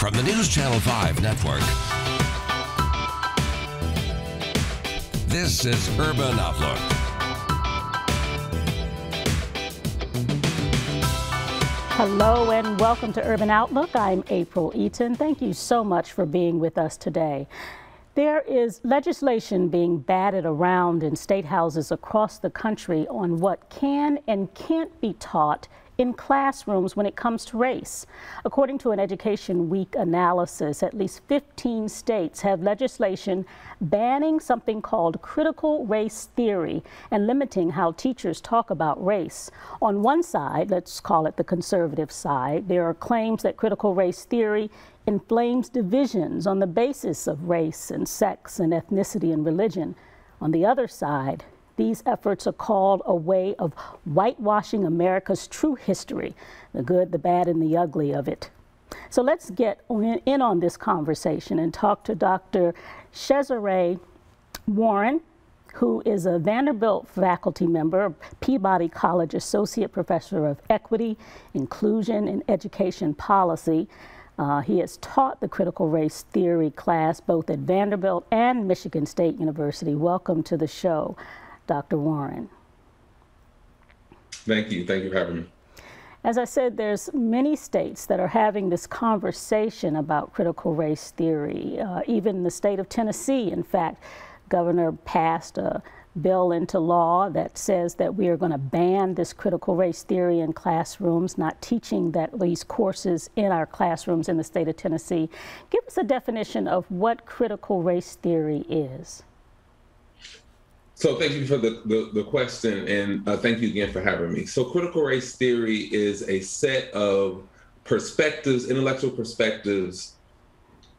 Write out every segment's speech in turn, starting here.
from the News Channel 5 network. This is Urban Outlook. Hello and welcome to Urban Outlook. I'm April Eaton. Thank you so much for being with us today. There is legislation being batted around in state houses across the country on what can and can't be taught in classrooms when it comes to race. According to an Education Week analysis, at least 15 states have legislation banning something called critical race theory and limiting how teachers talk about race. On one side, let's call it the conservative side, there are claims that critical race theory inflames divisions on the basis of race and sex and ethnicity and religion. On the other side, these efforts are called a way of whitewashing America's true history, the good, the bad, and the ugly of it. So let's get in on this conversation and talk to Dr. Chezare Warren, who is a Vanderbilt faculty member, Peabody College Associate Professor of Equity, Inclusion, and Education Policy. He has taught the critical race theory class both at Vanderbilt and Michigan State University. Welcome to the show, Dr. Warren. Thank you. Thank you for having me. As I said, there's many states that are having this conversation about critical race theory. Even the state of Tennessee, in fact, Governor passed a bill into law that says that we are going to ban this critical race theory in classrooms, not teaching these courses in our classrooms in the state of Tennessee. Give us a definition of what critical race theory is. So thank you for the question, and thank you again for having me. So critical race theory is a set of perspectives, intellectual perspectives,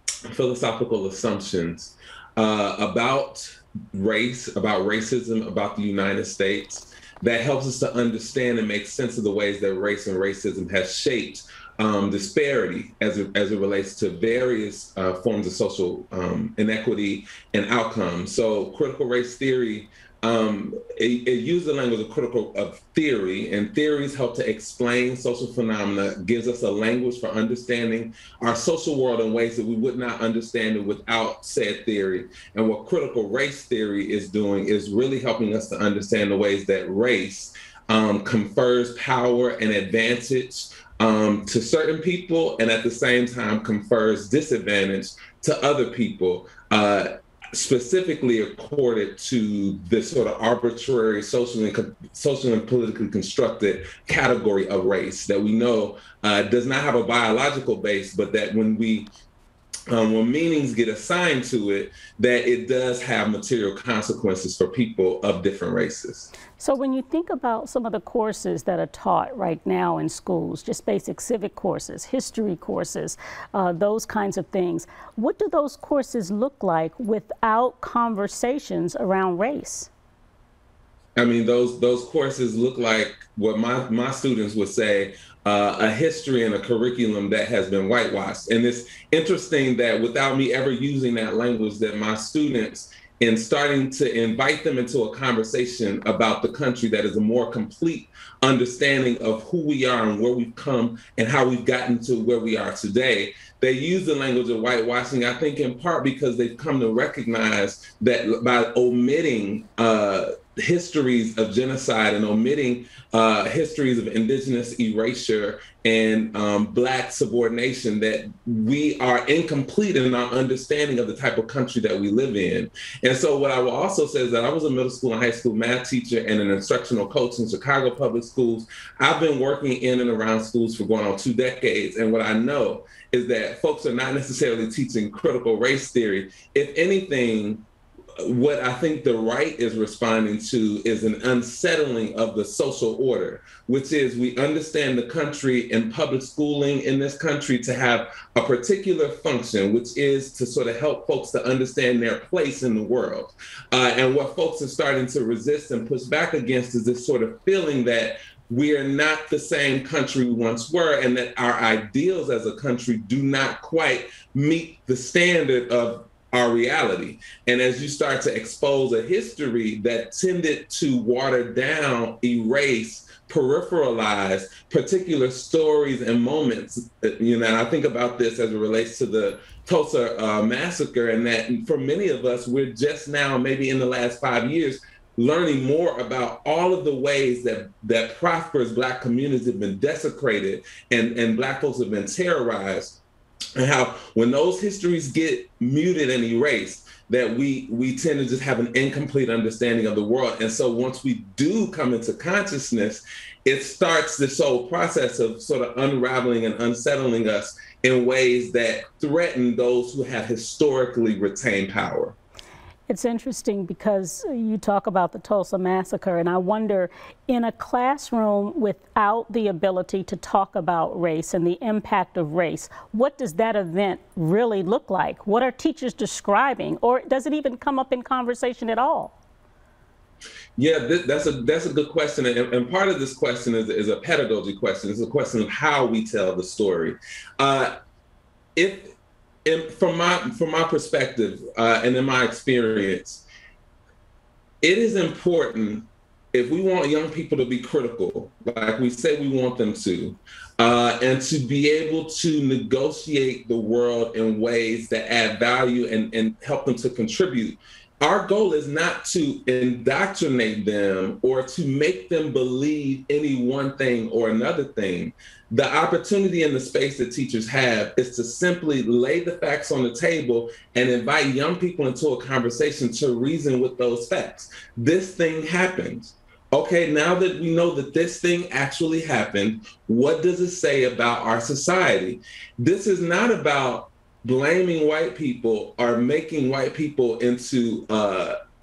philosophical assumptions about race, about racism, about the United States, that helps us to understand and make sense of the ways that race and racism has shaped disparity as it relates to various forms of social inequity and outcomes. So critical race theory, it uses the language of theory, and theories help to explain social phenomena, gives us a language for understanding our social world in ways that we would not understand it without said theory. And what critical race theory is doing is really helping us to understand the ways that race confers power and advantage to certain people, and at the same time confers disadvantage to other people, specifically accorded to this sort of arbitrary social and politically constructed category of race that we know does not have a biological base, but that when meanings get assigned to it, that it does have material consequences for people of different races. So when you think about some of the courses that are taught right now in schools, just basic civic courses, history courses, those kinds of things, what do those courses look like without conversations around race? I mean, those courses look like what my students would say, a history and a curriculum that has been whitewashed. And it's interesting that without me ever using that language, that my students, in starting to invite them into a conversation about the country that is a more complete understanding of who we are and where we've come and how we've gotten to where we are today, they use the language of whitewashing, I think in part because they've come to recognize that by omitting histories of genocide and omitting histories of indigenous erasure and Black subordination, that we are incomplete in our understanding of the type of country that we live in. And so what I will also say is that I was a middle school and high school math teacher and an instructional coach in Chicago public schools. I've been working in and around schools for going on 2 decades. And what I know is that folks are not necessarily teaching critical race theory. If anything, what I think the right is responding to is an unsettling of the social order, which is we understand the country and public schooling in this country to have a particular function, which is to sort of help folks to understand their place in the world. And what folks are starting to resist and push back against is this sort of feeling that we are not the same country we once were, and that our ideals as a country do not quite meet the standard of our reality. And as you start to expose a history that tended to water down, erase, peripheralize particular stories and moments. And I think about this as it relates to the Tulsa Massacre, and that for many of us, we're just now, maybe in the last 5 years, learning more about all of the ways that prosperous Black communities have been desecrated and Black folks have been terrorized, and how when those histories get muted and erased, that we tend to just have an incomplete understanding of the world. And so once we do come into consciousness, it starts this whole process of sort of unraveling and unsettling us in ways that threaten those who have historically retained power. It's interesting because you talk about the Tulsa Massacre, and I wonder, in a classroom without the ability to talk about race and the impact of race, what does that event really look like? What are teachers describing, or does it even come up in conversation at all? Yeah, that's a good question, and part of this question is a pedagogy question. It's a question of how we tell the story. From my perspective and in my experience, it is important, if we want young people to be critical, like we say we want them to, and to be able to negotiate the world in ways that add value and help them to contribute. Our goal is not to indoctrinate them or to make them believe any one thing or another thing. The opportunity and the space that teachers have is to simply lay the facts on the table and invite young people into a conversation to reason with those facts. This thing happened. Okay, now that we know that this thing actually happened, what does it say about our society? This is not about blaming white people or making white people into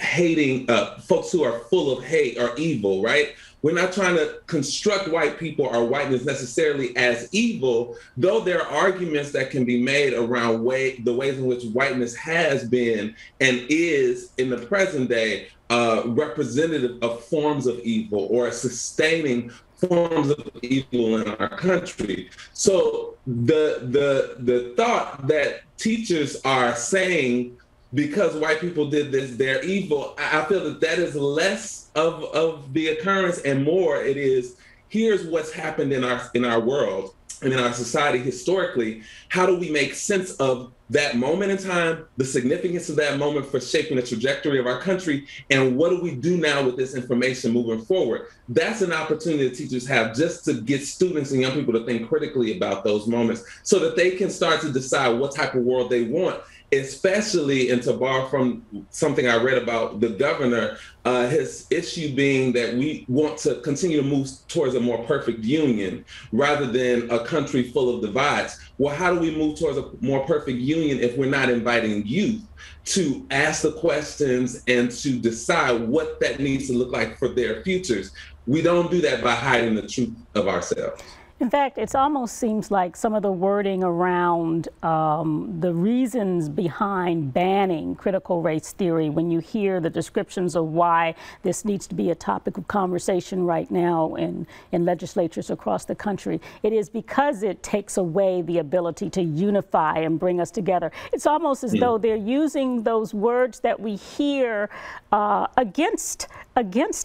hating folks who are full of hate or evil, right? We're not trying to construct white people or whiteness necessarily as evil, though there are arguments that can be made around the ways in which whiteness has been and is in the present day representative of forms of evil or sustaining forms of evil in our country. So the thought that teachers are saying because white people did this, they're evil, I feel that is less of the occurrence and more it is, here's what's happened in our world and in our society historically. How do we make sense of that moment in time, the significance of that moment for shaping the trajectory of our country, and what do we do now with this information moving forward? That's an opportunity that teachers have, just to get students and young people to think critically about those moments so that they can start to decide what type of world they want. Especially, and to borrow from something I read about the governor, his issue being that we want to continue to move towards a more perfect union rather than a country full of divides. Well, how do we move towards a more perfect union if we're not inviting youth to ask the questions and to decide what that needs to look like for their futures? We don't do that by hiding the truth of ourselves. In fact, it almost seems like some of the wording around the reasons behind banning critical race theory, when you hear the descriptions of why this needs to be a topic of conversation right now in legislatures across the country, it is because it takes away the ability to unify and bring us together. It's almost as though they're using those words that we hear against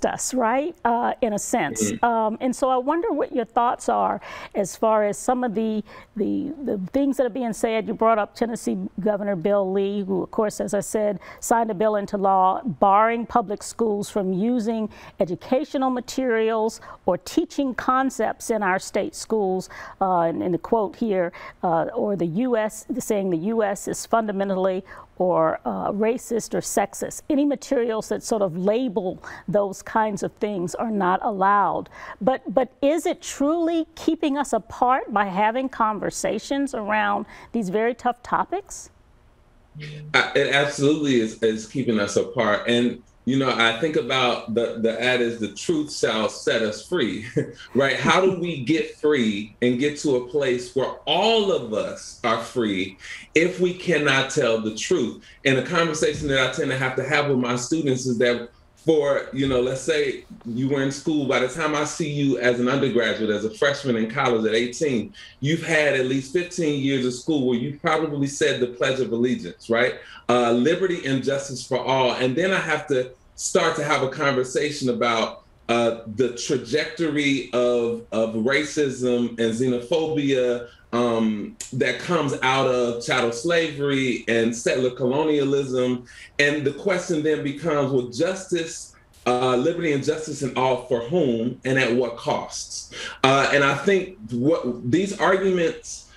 us, right, in a sense. And so I wonder what your thoughts are as far as some of the things that are being said. You brought up Tennessee Governor Bill Lee, who, of course, as I said, signed a bill into law barring public schools from using educational materials or teaching concepts in our state schools. And the quote here, or the U.S., saying the U.S. is fundamentally or racist or sexist. Any materials that sort of label those kinds of things are not allowed. But is it truly keeping us apart by having conversations around these very tough topics? It absolutely is keeping us apart. And you know, I think about the adage, the truth shall set us free, right? How do we get free and get to a place where all of us are free if we cannot tell the truth? And a conversation that I tend to have with my students is that for, you know, let's say you were in school, by the time I see you as an undergraduate, as a freshman in college at 18, you've had at least 15 years of school where you probably said the Pledge of Allegiance, right? Liberty and justice for all. And then I have to start to have a conversation about the trajectory of racism and xenophobia that comes out of chattel slavery and settler colonialism. And the question then becomes, well, justice, liberty and justice and all for whom and at what costs? And I think what these arguments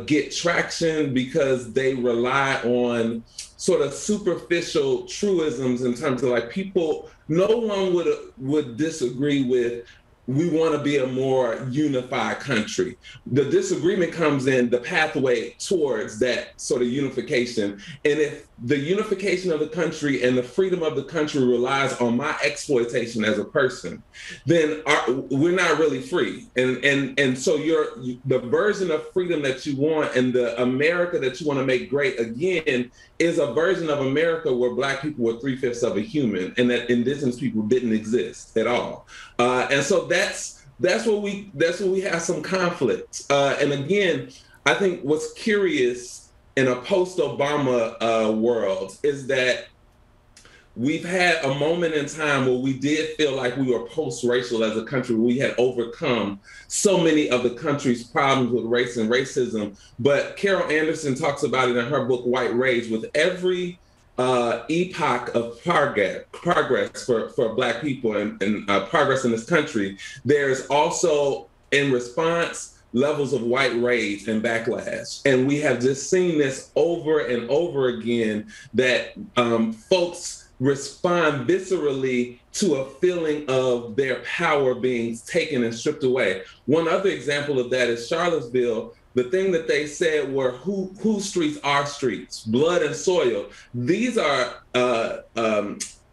get traction because they rely on sort of superficial truisms in terms of like people, no one would disagree with, we want to be a more unified country. The disagreement comes in the pathway towards that sort of unification. And if the unification of the country and the freedom of the country relies on my exploitation as a person, then we're not really free. And so the version of freedom that you want and the America that you want to make great again is a version of America where Black people were 3/5 of a human and that indigenous people didn't exist at all. And so that's where we have some conflict. And again, I think what's curious in a post-Obama world is that we've had a moment in time where we did feel like we were post-racial as a country. We had overcome so many of the country's problems with race and racism. But Carol Anderson talks about it in her book, White Rage. With every epoch of progress for Black people and progress in this country, there's also, in response, levels of white rage and backlash. And we have just seen this over and over again, that folks respond viscerally to a feeling of their power being taken and stripped away. One other example of that is Charlottesville. The thing that they said were, whose streets are streets, blood and soil. These are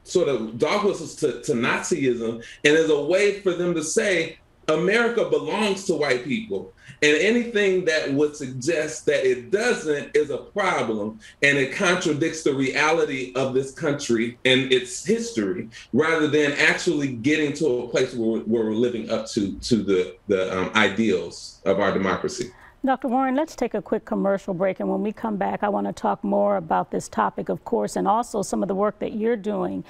sort of dog whistles to Nazism, and as a way for them to say, America belongs to white people. And anything that would suggest that it doesn't is a problem, and it contradicts the reality of this country and its history, rather than actually getting to a place where we're living up to the ideals of our democracy. Dr. Warren, let's take a quick commercial break, and when we come back, I want to talk more about this topic, of course, and also some of the work that you're doing,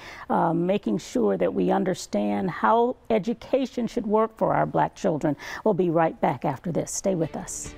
making sure that we understand how education should work for our Black children. We'll be right back after this. Stay with us.